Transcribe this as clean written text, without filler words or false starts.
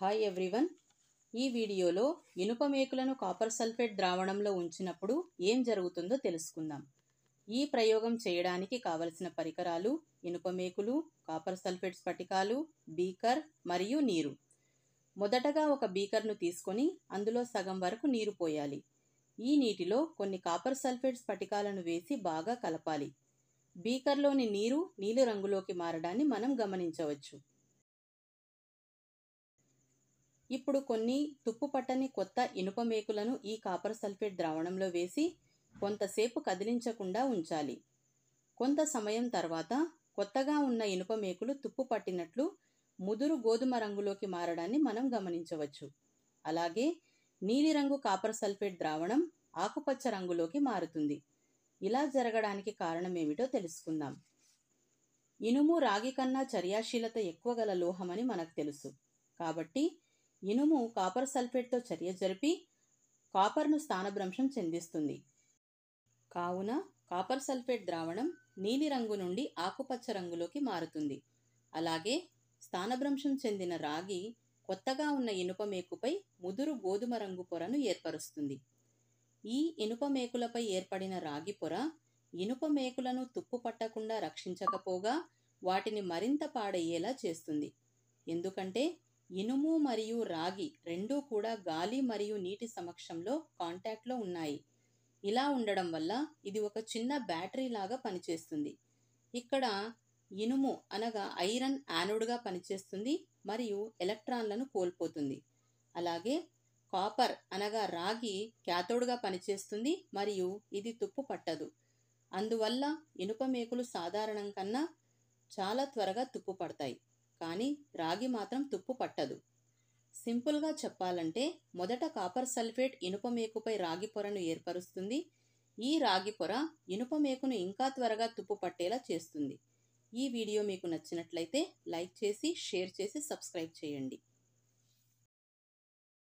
Hi everyone. ఈ వీడియోలో ఇనుప మేకులను కాపర్ సల్ఫేట్ ద్రావణంలో ఉంచినప్పుడు ఏం జరుగుతుందో తెలుసుకుందాం. ఈ ప్రయోగం చేయడానికి కావలసిన పరికరాలు ఇనుప మేకులు, కాపర్ సల్ఫేట్ స్ఫటికాలు, బీకర్ మరియు నీరు. మొదటగా ఒక బీకర్ను తీసుకొని అందులో సగం వరకు నీరు పోయాలి. ఈ నీటిలో కొన్ని కాపర్ సల్ఫేట్ స్ఫటికాలను వేసి బాగా కలపాలి. బీకర్లోని నీరు నీలి రంగులోకి మారడాన్ని మనం గమనించవచ్చు. ఇప్పుడు కొన్ని తుప్పు పట్టని కొత్త ఇనుప మేకులను ఈ కాపర్ సల్ఫేట్ ద్రావణంలో వేసి కొంతసేపు కదిలించకుండా ఉంచాలి. కొంత సమయం తర్వాత కొత్తగా ఉన్న ఇనుప మేకులు తుప్పు పట్టినట్లు ముదురు గోధుమ రంగులోకి మారడాన్ని మనం గమనించవచ్చు. అలాగే నీలిరంగు కాపర్ సల్ఫేట్ ద్రావణం ఆకుపచ్చ రంగులోకి మారుతుంది. ఇలా జరగడానికి కారణమేమిటో తెలుసుకుందాం. ఇనుము రాగి కన్నా చర్యాశీలత ఎక్కువ గల లోహమని మనకు తెలుసు. కాబట్టి ఇనుము కాపర్ సల్ఫేట్తో చర్య జరిపి కాపర్ను స్థానభ్రంశం చెందిస్తుంది. కావున కాపర్ సల్ఫేట్ ద్రావణం నీలిరంగు నుండి ఆకుపచ్చ రంగులోకి మారుతుంది. అలాగే స్థానభ్రంశం చెందిన రాగి కొత్తగా ఉన్న ఇనుప మేకుపై ముదురు గోధుమ రంగు పొరను ఏర్పరుస్తుంది. ఈ ఇనుప మేకులపై ఏర్పడిన రాగి పొర ఇనుప మేకులను తుప్పు పట్టకుండా రక్షించకపోగా వాటిని మరింత పాడయ్యేలా చేస్తుంది. ఎందుకంటే ఇనుము మరియు రాగి రెండూ కూడా గాలి మరియు నీటి సమక్షంలో కాంటాక్ట్లో ఉన్నాయి. ఇలా ఉండడం వల్ల ఇది ఒక చిన్న బ్యాటరీ లాగా పనిచేస్తుంది. ఇక్కడ ఇనుము అనగా ఐరన్ యానోడ్గా పనిచేస్తుంది మరియు ఎలక్ట్రాన్లను కోల్పోతుంది. అలాగే కాపర్ అనగా రాగి క్యాథోడ్గా పనిచేస్తుంది మరియు ఇది తుప్పు పట్టదు. అందువల్ల ఇనుప మేకులు సాధారణం కన్నా చాలా త్వరగా తుప్పు పడతాయి, కానీ రాగి మాత్రం తుప్పు పట్టదు. సింపుల్గా చెప్పాలంటే మొదట కాపర్ సల్ఫేట్ ఇనుప మేకుపై రాగి పొరను ఏర్పరుస్తుంది. ఈ రాగి పొర ఇనుప మేకును ఇంకా త్వరగా తుప్పు పట్టేలా చేస్తుంది. ఈ వీడియో మీకు నచ్చినట్లయితే లైక్ చేసి, షేర్ చేసి, సబ్స్క్రైబ్ చేయండి.